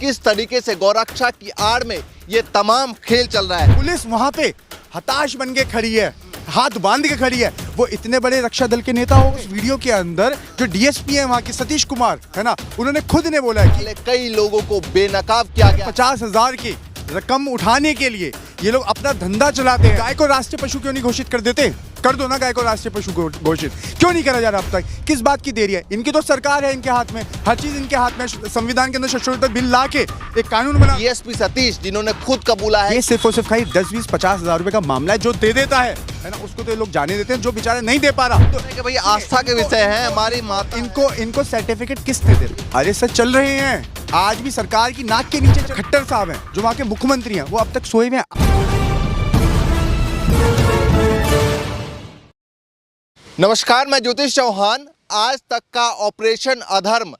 किस तरीके से गौरक्षा की आड़ में ये तमाम खेल चल रहा है। पुलिस वहां पे हताश बन के खड़ी है, हाथ बांध के खड़ी है। वो इतने बड़े रक्षा दल के नेता हो, उस वीडियो के अंदर जो डीएसपी है वहाँ के सतीश कुमार है ना, उन्होंने खुद ने बोला है कि कई लोगों को बेनकाब किया गया। 50,000 की रकम उठाने के लिए ये लोग अपना धंधा चलाते हैं। गाय को राष्ट्रीय पशु क्यों नहीं घोषित कर देते? कर दो ना गाय को राष्ट्रीय पशु घोषित। क्यों नहीं करा जा रहा अब तक? किस बात की देरी है? इनकी तो सरकार है, इनके हाथ में हर चीज इनके हाथ में। संविधान के अंदर संशोधन बिल ला के एक कानून बना। डीएसपी सतीश जिन्होंने खुद कबूला है ये सिर्फ और सिर्फ खाली 10-20-50,000 रुपए का मामला है। जो दे देता है ना, उसको तो ये लोग जाने देते हैं। जो बेचारे नहीं दे पा रहा तो भाई आस्था के विषय है हमारी माता। इनको सर्टिफिकेट किस दे दे? अरे सर चल रहे हैं। आज भी सरकार की नाक के नीचे खट्टर साहब हैं, जो वहाँ के मुख्यमंत्री हैं, वो अब तक सोए हुए हैं। नमस्कार, मैं ज्योतिष चौहान। आज तक का ऑपरेशन अधर्म,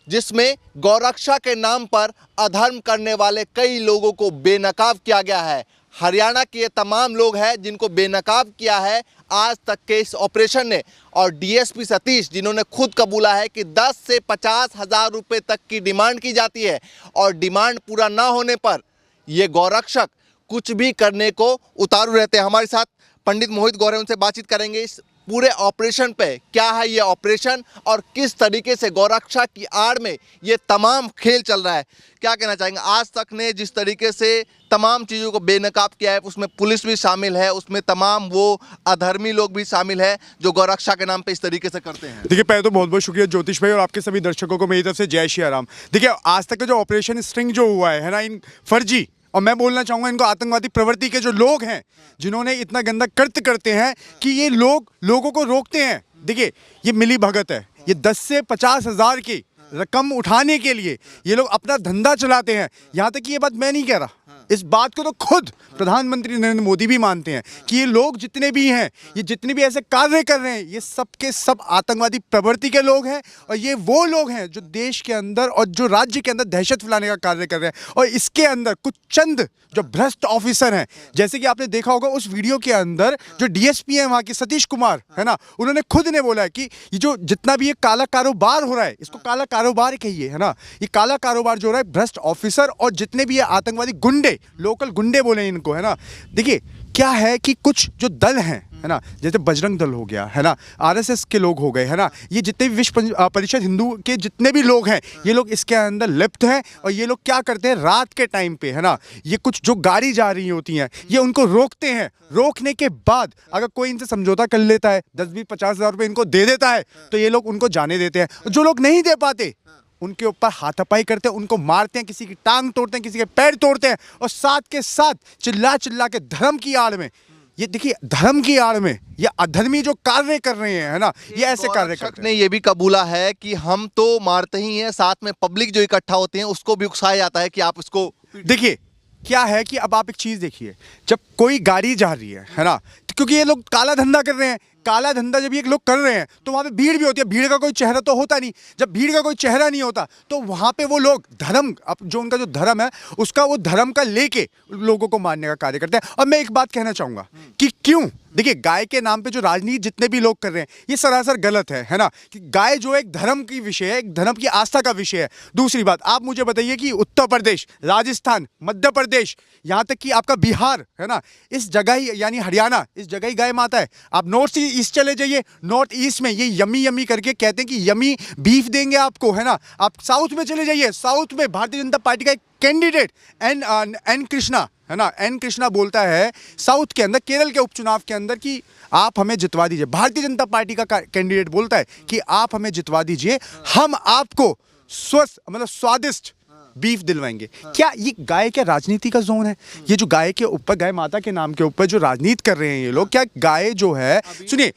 जिसमें गौरक्षा के नाम पर अधर्म करने वाले कई लोगों को बेनकाब किया गया है। हरियाणा के ये तमाम लोग हैं जिनको बेनकाब किया है आज तक के इस ऑपरेशन ने। और डीएसपी सतीश जिन्होंने खुद कबूला है कि 10 से 50,000 रुपये तक की डिमांड की जाती है, और डिमांड पूरा ना होने पर ये गौरक्षक कुछ भी करने को उतारू रहते हैं। हमारे साथ पंडित मोहित गौर हैं, उनसे बातचीत करेंगे इस पूरे ऑपरेशन पे। क्या है ये ऑपरेशन और किस तरीके से गौरक्षा की आड़ में ये तमाम खेल चल रहा है, क्या कहना चाहेंगे? आज तक ने जिस तरीके से तमाम चीज़ों को बेनकाब किया है, उसमें पुलिस भी शामिल है, उसमें तमाम वो अधर्मी लोग भी शामिल है जो गौरक्षा के नाम पे इस तरीके से करते हैं। देखिए, पहले तो बहुत बहुत शुक्रिया ज्योतिष भाई और आपके सभी दर्शकों को मेरी तरफ से जय श्री राम। देखिए, आज तक का जो ऑपरेशन स्ट्रिंग जो हुआ है ना, इन फर्जी, और मैं बोलना चाहूँगा इनको आतंकवादी प्रवृत्ति के जो लोग हैं, जिन्होंने इतना गंदा कृत्य करते हैं कि ये लोगों को रोकते हैं। देखिए, ये मिली भगत है। ये 10 से 50,000 की रकम उठाने के लिए ये लोग अपना धंधा चलाते हैं। यहाँ तक कि ये बात मैं नहीं कह रहा, इस बात को तो खुद प्रधानमंत्री नरेंद्र मोदी भी मानते हैं कि ये लोग जितने भी हैं, ये जितने भी ऐसे कार्य कर रहे हैं, ये सब के सब आतंकवादी प्रवृत्ति के लोग हैं। और ये वो लोग हैं जो देश के अंदर और जो राज्य के अंदर दहशत फैलाने का कार्य कर रहे हैं। और इसके अंदर कुछ चंद जो भ्रष्ट ऑफिसर हैं, जैसे कि आपने देखा होगा उस वीडियो के अंदर जो डीएसपी है वहाँ के सतीश कुमार है ना, उन्होंने खुद ने बोला है कि ये जो जितना भी ये काला कारोबार हो रहा है, इसको काला कारोबार कहिए है ना, ये काला कारोबार जो हो रहा है, भ्रष्ट ऑफिसर और जितने भी ये आतंकवादी गुंडे, लोकल गुंडे बोले इनको है ना। देखिए, क्या है कि कुछ जो दल हैं है ना, जैसे बजरंग दल हो गया है ना, आरएसएस के लोग हो गए है ना, ये जितने भी विश्व परिषद हिंदू के जितने भी लोग हैं, ये लोग इसके अंदर लिप्त हैं। और ये लोग क्या करते हैं, रात के टाइम पे है ना, ये कुछ जो गाड़ी जा रही होती हैं, ये उनको रोकते हैं। रोकने के बाद अगर कोई इनसे समझौता कर लेता है, 10-20-50,000 रुपये इनको दे देता है, तो ये लोग उनको जाने देते हैं। जो लोग नहीं दे पाते, उनके ऊपर हाथापाई करते हैं, उनको मारते हैं, किसी की टांग तोड़ते हैं, किसी के पैर तोड़ते हैं। और साथ के साथ चिल्ला चिल्ला के धर्म की आड़ में, ये देखिए, धर्म की आड़ में ये अधर्मी जो कार्य कर रहे हैं है ना, ये ऐसे कार्य करते हैं। ने ये भी कबूला है कि हम तो मारते ही हैं, साथ में पब्लिक जो इकट्ठा होते हैं उसको भी उकसाया जाता है कि आप इसको। देखिए, क्या है कि अब आप एक चीज देखिए, जब कोई गाड़ी जा रही है ना, तो क्योंकि ये लोग काला धंधा कर रहे हैं, काला धंधा जब ये लोग कर रहे हैं तो वहाँ पे भीड़ भी होती है। भीड़ का कोई चेहरा तो होता नहीं। जब भीड़ का कोई चेहरा नहीं होता तो वहाँ पे वो लोग धर्म, अब जो उनका जो धर्म है, उसका वो धर्म का लेके लोगों को मारने का कार्य करते हैं। और मैं एक बात कहना चाहूँगा कि क्यों, देखिए, गाय के नाम पे जो राजनीति जितने भी लोग कर रहे हैं, ये सरासर गलत है ना। कि गाय जो एक धर्म की विषय है, एक धर्म की आस्था का विषय है। दूसरी बात, आप मुझे बताइए कि उत्तर प्रदेश, राजस्थान, मध्य प्रदेश, यहाँ तक कि आपका बिहार है ना, इस जगह ही यानी हरियाणा, इस जगह ही गाय माता है। आप नॉर्थ ईस्ट चले जाइए, नॉर्थ ईस्ट में ये यमी यमी करके कहते हैं कि यमी बीफ देंगे आपको है ना। आप साउथ में चले जाइए, साउथ में भारतीय जनता पार्टी का एक कैंडिडेट एन कृष्णा है ना, एन कृष्णा बोलता है साउथ के अंदर, केरल के उपचुनाव के अंदर, कि आप हमें जितवा दीजिए। भारतीय जनता पार्टी का कैंडिडेट बोलता है कि आप हमें जितवा दीजिए, हम आपको स्वस्थ मतलब स्वादिष्ट बीफ दिलवाएंगे। क्या ये गाय क्या राजनीति का जोन है? ये जो गाय के ऊपर, गाय माता के नाम के ऊपर जो राजनीति कर रहे हैं ये लोग, क्या गाय जो है, सुनिए,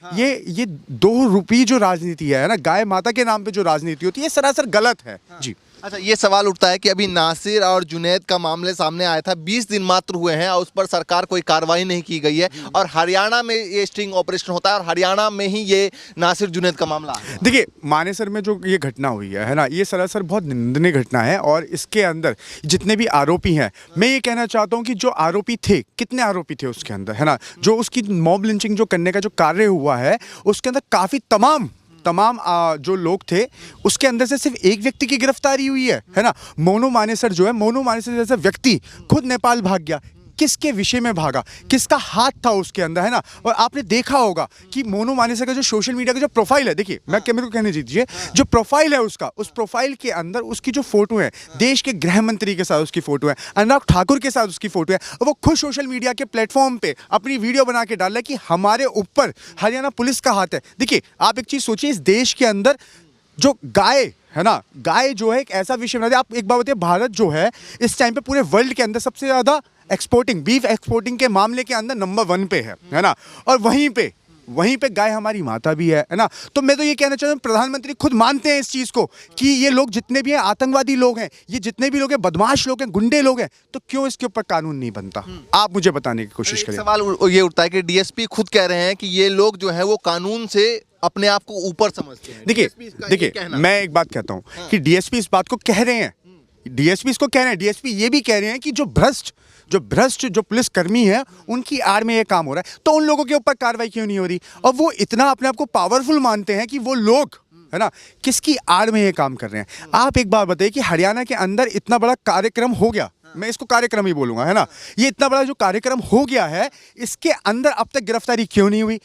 ये 2 रुपये जो राजनीति है ना, गाय माता के नाम पे जो राजनीति होती है, ये सरासर गलत है जी। अच्छा, ये सवाल उठता है कि अभी नासिर और जुनैद का मामले सामने आया था, 20 दिन मात्र हुए हैं और उस पर सरकार कोई कार्रवाई नहीं की गई है, और हरियाणा में ये स्टिंग ऑपरेशन होता है और हरियाणा में ही ये नासिर जुनैद का मामला है। देखिए, मानेसर में जो ये घटना हुई है ना, ये सरासर बहुत निंदनीय घटना है। और इसके अंदर जितने भी आरोपी हैं, मैं ये कहना चाहता हूँ कि जो आरोपी थे, कितने आरोपी थे उसके अंदर है ना, जो उसकी मॉब लिंचिंग जो करने का जो कार्य हुआ है, उसके अंदर काफ़ी तमाम तमाम जो लोग थे उसके अंदर से सिर्फ एक व्यक्ति की गिरफ्तारी हुई है ना। मोनू मानेसर जो है, मोनू मानेसर जैसा व्यक्ति खुद नेपाल भाग गया। किसके विषय में भागा, किसका हाथ था उसके अंदर, है ना। और आपने देखा होगा कि मोनू मानेसर का जो सोशल मीडिया का जो प्रोफाइल है, देखिए मैं मेरे को कहने दीजिए, जो प्रोफाइल है उसका, उस प्रोफाइल के अंदर उसकी जो फोटो है, देश के गृह मंत्री के साथ उसकी फोटो है, अनुराग ठाकुर के साथ उसकी फोटो है, और वो खुद सोशल मीडिया के प्लेटफॉर्म पे अपनी वीडियो बना के डाल रहा है कि हमारे ऊपर हरियाणा पुलिस का हाथ है। देखिए आप एक चीज सोचिए, इस देश के अंदर जो गाय है ना, गाय जो है एक ऐसा विषय बना दिया। आप एक बात बताइए, भारत जो है इस टाइम पे पूरे वर्ल्ड के अंदर सबसे ज्यादा एक्सपोर्टिंग, बीफ एक्सपोर्टिंग के मामले के अंदर नंबर 1 पे है ना। और वहीं पे गाय हमारी माता भी है ना। तो मैं तो ये कहना चाहता हूँ, प्रधानमंत्री खुद मानते हैं इस चीज को कि ये लोग जितने भी हैं आतंकवादी लोग हैं, ये जितने भी लोग हैं बदमाश लोग हैं, गुंडे लोग हैं, तो क्यों इसके ऊपर कानून नहीं बनता? आप मुझे बताने की कोशिश एक करें। सवाल ये उठता है कि डीएसपी खुद कह रहे हैं कि ये लोग जो है वो कानून से अपने आप को ऊपर समझते हैं। देखिए मैं एक बात कहता हूँ कि डीएसपी इस बात को कह रहे हैं, डीएसपी इसको कह रहे हैं, डीएसपी ये भी कह रहे हैं कि जो भ्रष्ट जो पुलिसकर्मी है उनकी आड़ में ये काम हो रहा है, तो उन लोगों के ऊपर कार्रवाई क्यों नहीं हो रही? और वो इतना अपने आप को पावरफुल मानते हैं कि वो लोग, है ना, किसकी आड़ में ये काम कर रहे हैं। आप एक बात बताइए कि हरियाणा के अंदर इतना बड़ा कार्यक्रम हो गया, मैं इसको कार्यक्रम ही बोलूंगा, है ना, ये इतना बड़ा जो कार्यक्रम हो गया है, इसके अंदर अब तक गिरफ्तारी क्यों नहीं हुई?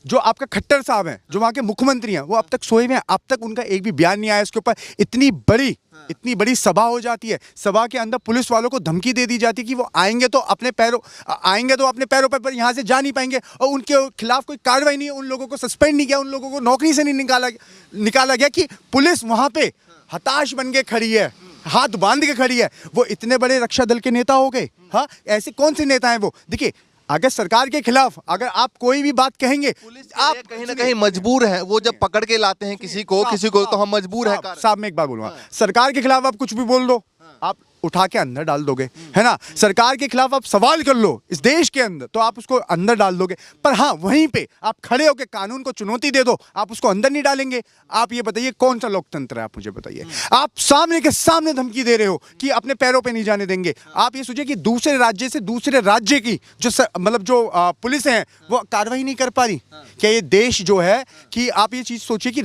जो आपका खट्टर साहब हैं, जो वहाँ के मुख्यमंत्री हैं, वो अब तक सोए हुए हैं, अब तक उनका एक भी बयान नहीं आया इसके ऊपर। इतनी बड़ी सभा हो जाती है, सभा के अंदर पुलिस वालों को धमकी दे दी जाती है कि वो आएंगे तो अपने पैरों पर यहाँ से जा नहीं पाएंगे, और उनके खिलाफ कोई कार्रवाई नहीं है, उन लोगों को सस्पेंड नहीं किया, उन लोगों को नौकरी से नहीं निकाला गया, कि पुलिस वहाँ पे हताश बन के खड़ी है, हाथ बांध के खड़ी है। वो इतने बड़े रक्षा दल के नेता हो गए। हाँ, ऐसे कौन से नेता हैं वो? देखिए, अगर सरकार के खिलाफ अगर आप कोई भी बात कहेंगे, आप कहीं ना कहीं मजबूर हैं, वो जब पकड़ के लाते हैं किसी को तो हम मजबूर हैं। साहब मैं एक बात बोलूंगा, सरकार के खिलाफ आप कुछ भी बोल दो, आप उठा के अंदर डाल दोगे, है ना। सरकार के खिलाफ आप सवाल कर लो इस देश के अंदर, तो आप उसको अंदर डाल दोगे। पर हाँ, वहीं पे आप खड़े होकर कानून को चुनौती दे दो, आप उसको अंदर नहीं डालेंगे। आप ये बताइए कौन सा लोकतंत्र है? आप मुझे बताइए। आप सामने के सामने धमकी दे रहे हो कि अपने पैरों पे नहीं जाने देंगे। आप ये सोचिए कि दूसरे राज्य से दूसरे राज्य की जो पुलिस है वो कार्रवाई नहीं कर पा रही। क्या ये देश जो है, कि आप ये चीज सोचिए कि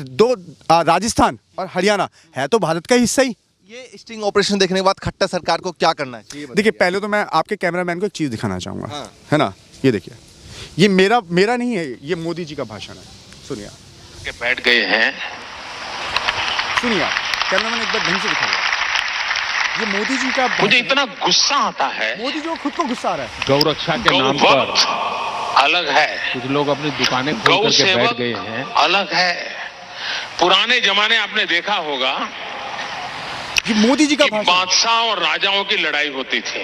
राजस्थान और हरियाणा है तो भारत का हिस्सा ही। ये स्टिंग ऑपरेशन देखने के बाद खट्टर सरकार को क्या करना चाहिए? देखिए, पहले तो मैं आपके कैमरामैन को एक चीज दिखाना चाहूंगा, है ना। ये देखिए, ये मेरा नहीं है, ये मोदी जी का भाषण है। सुनिए, के बैठ गए हैं। सुनिए, कैमरामैन एक बार ढंग से दिखाइए। ये मोदी जी का, मुझे इतना गुस्सा आता है, मोदी जी को खुद को गुस्सा आ रहा है। गौरक्षा के नाम पर अलग है, कुछ लोग अपनी दुकानें खोल गौ करके बैठ सेवक गए हैं। अलग है। पुराने जमाने आपने देखा होगा ये मोदी जी का कि भाषण। बादशाह और राजाओं की लड़ाई होती थी।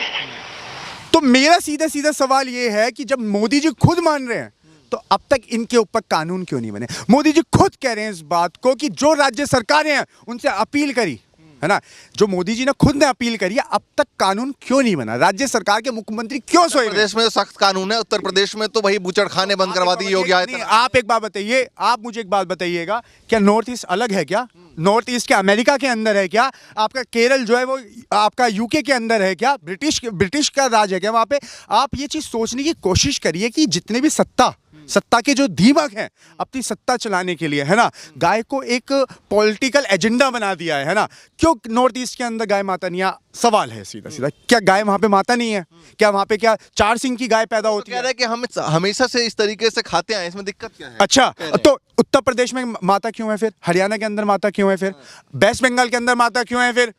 तो मेरा सीधा सवाल ये है कि जब मोदी जी खुद मान रहे हैं, तो अब तक इनके ऊपर कानून क्यों नहीं बने? मोदी जी खुद कह रहे हैं इस बात को कि जो राज्य सरकारें हैं उनसे अपील करी, है ना, जो मोदी जी ने खुद ने अपील करी है, अब तक कानून क्यों नहीं बना? राज्य सरकार के मुख्यमंत्री क्यों सोए? प्रदेश में सख्त कानून है, उत्तर प्रदेश में तो वही बूचड़खाने बंद करवा दी योगी आदित्यनाथ। आप एक बात बताइए, आप मुझे एक बात बताइएगा, क्या नॉर्थ ईस्ट अलग है क्या? नॉर्थ ईस्ट क्या अमेरिका के अंदर है क्या? आपका केरल जो है वो आपका यूके के अंदर है क्या? ब्रिटिश का राज है क्या वहां पे? आप ये चीज सोचने की कोशिश करिए कि जितने भी सत्ता के जो दीमक हैं अपनी सत्ता चलाने के लिए, है ना, गाय को एक पॉलिटिकल एजेंडा बना दिया है ना। क्यों नॉर्थ ईस्ट के अंदर गाय माता नहीं है? सवाल है सीधा, क्या गाय वहां पे माता नहीं है क्या? वहां पे क्या 4 सिंग की गाय पैदा होती कह रहे हैं कि हम हमेशा से इस तरीके से खाते आए, इसमें दिक्कत क्या है? अच्छा, तो उत्तर प्रदेश में माता क्यों है फिर? हरियाणा के अंदर माता क्यों है फिर? वेस्ट बंगाल के अंदर माता क्यों है फिर?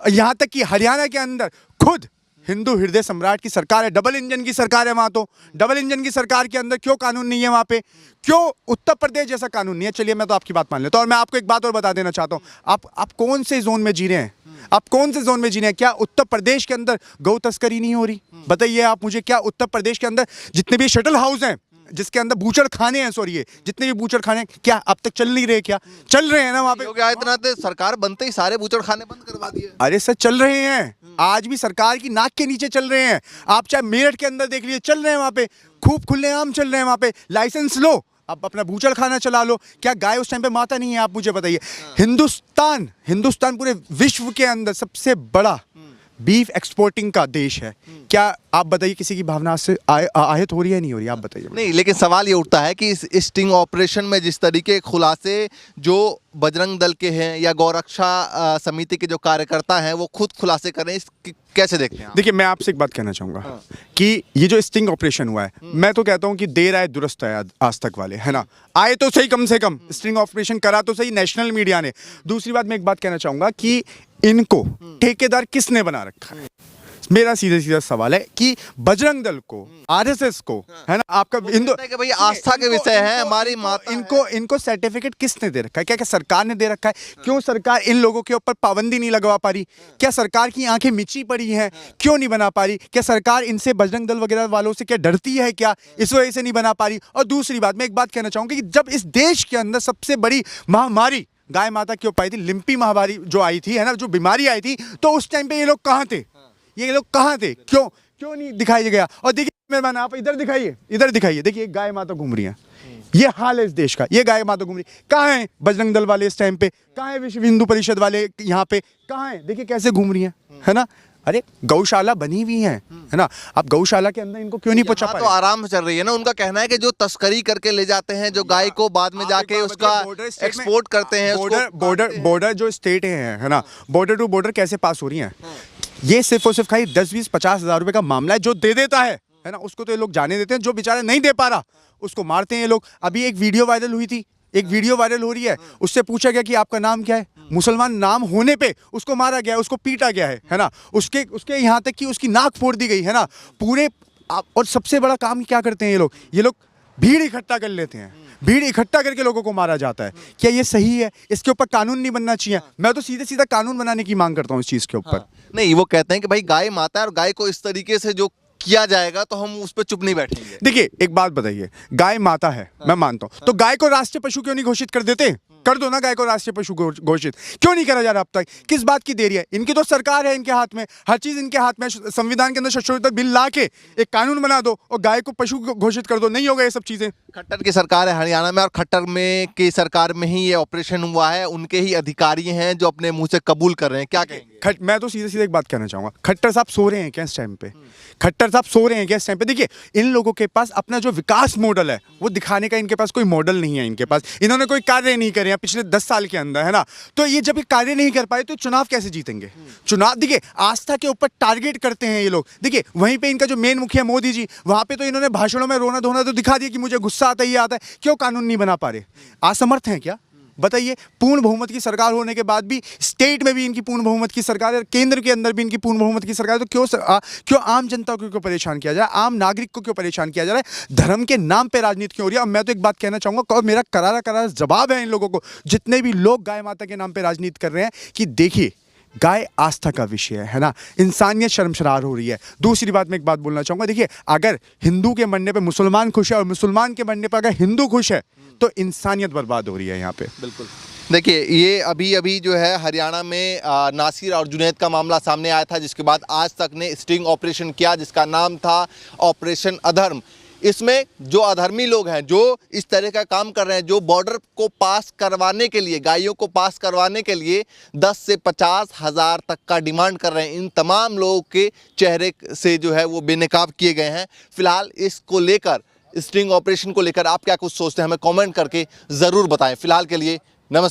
यहां तक कि हरियाणा के अंदर खुद हिंदू हृदय सम्राट की सरकार है, डबल इंजन की सरकार है वहां। तो डबल इंजन की सरकार के अंदर क्यों कानून नहीं है वहां पे? क्यों उत्तर प्रदेश जैसा कानून नहीं है? चलिए मैं तो आपकी बात मान लेता हूं, और मैं आपको एक बात और बता देना चाहता हूं। आप कौन से जोन में जी रहे हैं? आप कौन से जोन में जी रहे हैं? क्या उत्तर प्रदेश के अंदर गौ तस्करी नहीं हो रही? बताइए आप मुझे, क्या उत्तर प्रदेश के अंदर जितने भी शटल हाउस हैं, जिसके अंदर बूचड़ खाने हैं, सॉरी ये जितने भी बूचड़ खाने, क्या अब तक चल नहीं रहे? क्या चल रहे हैं ना वहां पे? योगी आदित्यनाथ सरकार बनते ही सारे बूचड़खाने बंद करवा दिए। अरे सर, चल रहे हैं, आज भी सरकार की नाक के नीचे चल रहे हैं। आप चाहे मेरठ के अंदर देख लीजिए, चल रहे हैं वहां पे, खूब खुलेआम चल रहे हैं वहां पे। लाइसेंस लो, आप अपना बूचड़ खाना चला लो। क्या गाय उस टाइम पे माता नहीं है? आप मुझे बताइए। हिंदुस्तान पूरे विश्व के अंदर सबसे बड़ा बीफ एक्सपोर्टिंग का देश है, क्या आप बताइए किसी की भावना से आहत हो रही है, नहीं हो रही, आप बताइए। नहीं, लेकिन सवाल ये उठता है कि इस स्टिंग ऑपरेशन में जिस तरीके के खुलासे जो बजरंग दल के हैं या गौरक्षा समिति के जो कार्यकर्ता हैं वो खुद खुलासे करें, इस कैसे देखते हैं आप? देखिए मैं आपसे एक बात कहना चाहूँगा कि ये जो स्टिंग ऑपरेशन हुआ है, मैं तो कहता हूँ कि देर आए दुरुस्त आए, आज तक वाले, है ना, आए तो सही, कम से कम स्टिंग ऑपरेशन करा तो सही नेशनल मीडिया ने। दूसरी बात मैं एक बात कहना चाहूँगा कि इनको ठेकेदार किसने बना रखा है? मेरा सीधा सीधा सवाल है कि बजरंग दल को, आरएसएस को, है ना, आपका हिंदू कि भाई आस्था के विषय है, हमारी माता है। इनको सर्टिफिकेट किसने दे रखा है? क्या क्या सरकार ने दे रखा है? क्यों सरकार इन लोगों के ऊपर पाबंदी नहीं लगवा पा रही? क्या सरकार की आंखें मिची पड़ी हैं? क्यों नहीं बना पा रही? क्या सरकार इनसे, बजरंग दल वगैरह वालों से क्या डरती है क्या, इस वजह से नहीं बना पा रही? और दूसरी बात मैं एक बात कहना चाहूंगा कि जब इस देश के अंदर सबसे बड़ी महामारी गाय माता के ऊपर आई थी, लिम्पी महामारी जो आई थी, है ना, जो बीमारी आई थी, तो उस टाइम पे ये लोग कहाँ थे? ये लोग कहाँ थे? क्यों नहीं दिखाया गया? और देखिए मेहमान, आप इधर दिखाइए, देखिए गाय माता घूम रही है, ये हाल है इस देश का, ये गाय माता घूम रही। कहाँ है बजरंग दल वाले इस टाइम पे? कहाँ है विश्व हिंदू परिषद वाले यहाँ पे? कहाँ है? देखिए कैसे घूम रही है ना। अरे गौशाला बनी हुई है ना, आप गौशाला के अंदर इनको क्यों नहीं पहुंचा पाए? तो आराम से चल रही है ना। उनका कहना है कि जो तस्करी करके ले जाते हैं जो गाय को, बाद में जाके उसका एक्सपोर्ट करते हैं, बॉर्डर जो स्टेट है ना, बॉर्डर टू बॉर्डर कैसे पास हो रही हैं, ये सिर्फ और सिर्फ खाली 10-20-50 हज़ार रुपए का मामला है। जो दे देता है ना, उसको तो ये लोग जाने देते हैं, जो बेचारा नहीं दे पा रहा उसको मारते हैं ये लोग। अभी एक वीडियो वायरल हुई थी, एक वीडियो वायरल हो रही है, उससे पूछा गया कि आपका नाम क्या है, मुसलमान नाम होने पे उसको मारा गया है, उसको पीटा गया है ना, उसके यहाँ तक कि उसकी नाक फोड़ दी गई है ना पूरे। और सबसे बड़ा काम क्या करते हैं ये लोग भीड़ इकट्ठा कर लेते हैं, भीड़ इकट्ठा करके लोगों को मारा जाता है। क्या ये सही है? इसके ऊपर कानून नहीं बनना चाहिए? मैं तो सीधे सीधा कानून बनाने की मांग करता हूँ इस चीज के ऊपर। नहीं, वो कहते हैं कि भाई गाय माता है और गाय को इस तरीके से जो किया जाएगा तो हम उस पर चुप नहीं बैठेंगे। देखिए एक बात बताइए, गाय माता है, मैं मानता हूं, तो गाय को राष्ट्रीय पशु क्यों नहीं घोषित कर देते? कर दो ना गाय को राष्ट्रीय पशु घोषित, क्यों नहीं करा जा रहा अब तक? किस बात की देरी है? इनकी तो सरकार है, इनके हाथ में हर चीज, इनके हाथ में। संविधान के अंदर संशोधित बिल ला के एक कानून बना दो और गाय को पशु घोषित कर दो, नहीं होगा ये सब चीजें। खट्टर की सरकार है हरियाणा में और खट्टर में की सरकार में ही ये ऑपरेशन हुआ है, उनके ही अधिकारी हैं जो अपने मुंह से कबूल कर रहे हैं। क्या कहेंगे? मैं तो सीधे सीधे एक बात कहना चाहूंगा, खट्टर साहब सो रहे हैं क्या इस टाइम पे? खट्टर साहब सो रहे हैं क्या इस टाइम पे? देखिए इन लोगों के पास अपना जो विकास मॉडल है वो दिखाने का इनके पास कोई मॉडल नहीं है। इनके पास, इन्होंने कोई कार्य नहीं करे हैं पिछले 10 साल के अंदर, है ना। तो ये जब ये कार्य नहीं कर पाए तो चुनाव कैसे जीतेंगे? चुनाव देखिए आस्था के ऊपर टारगेट करते हैं ये लोग। देखिए वहीं पे इनका जो मेन मुखिया मोदी जी, वहां पे तो इन्होंने भाषणों में रोना धोना तो दिखा दिया कि मुझे गुस्सा आता है, ये आता है। क्यों कानून नहीं बना पा रहे? असमर्थ हैं क्या? बताइए। पूर्ण बहुमत की सरकार होने के बाद भी, स्टेट में भी इनकी पूर्ण बहुमत की सरकार है, केंद्र के अंदर भी इनकी पूर्ण बहुमत की सरकार है, तो क्यों आम जनता को क्यों परेशान किया जा रहा है? आम नागरिक को क्यों परेशान किया जा रहा है? धर्म के नाम पे राजनीति क्यों हो रही है? अब मैं तो एक बात कहना चाहूंगा और मेरा करारा जवाब है इन लोगों को, जितने भी लोग गाय माता के नाम पे राजनीति कर रहे हैं, कि देखिए गाय आस्था का विषय है ना, इंसानियत शर्मशरार हो रही है। दूसरी बात मैं एक बात बोलना चाहूंगा, देखिए अगर हिंदू के मरने पे मुसलमान खुश है और मुसलमान के मरने पर अगर हिंदू खुश है तो इंसानियत बर्बाद हो रही है यहाँ पे। बिल्कुल। देखिए ये अभी जो है हरियाणा में नासिर और जुनैद का मामला सामने आया था, जिसके बाद आज तक ने स्टिंग ऑपरेशन किया जिसका नाम था ऑपरेशन अधर्म। इसमें जो अधर्मी लोग हैं, जो इस तरह का काम कर रहे हैं, जो बॉर्डर को पास करवाने के लिए, गायों को पास करवाने के लिए 10 से 50 हज़ार तक का डिमांड कर रहे हैं, इन तमाम लोगों के चेहरे से जो है वो बेनकाब किए गए हैं। फिलहाल इसको लेकर, स्टिंग ऑपरेशन को लेकर आप क्या कुछ सोचते हैं, हमें कमेंट करके ज़रूर बताएं। फिलहाल के लिए नमस्कार।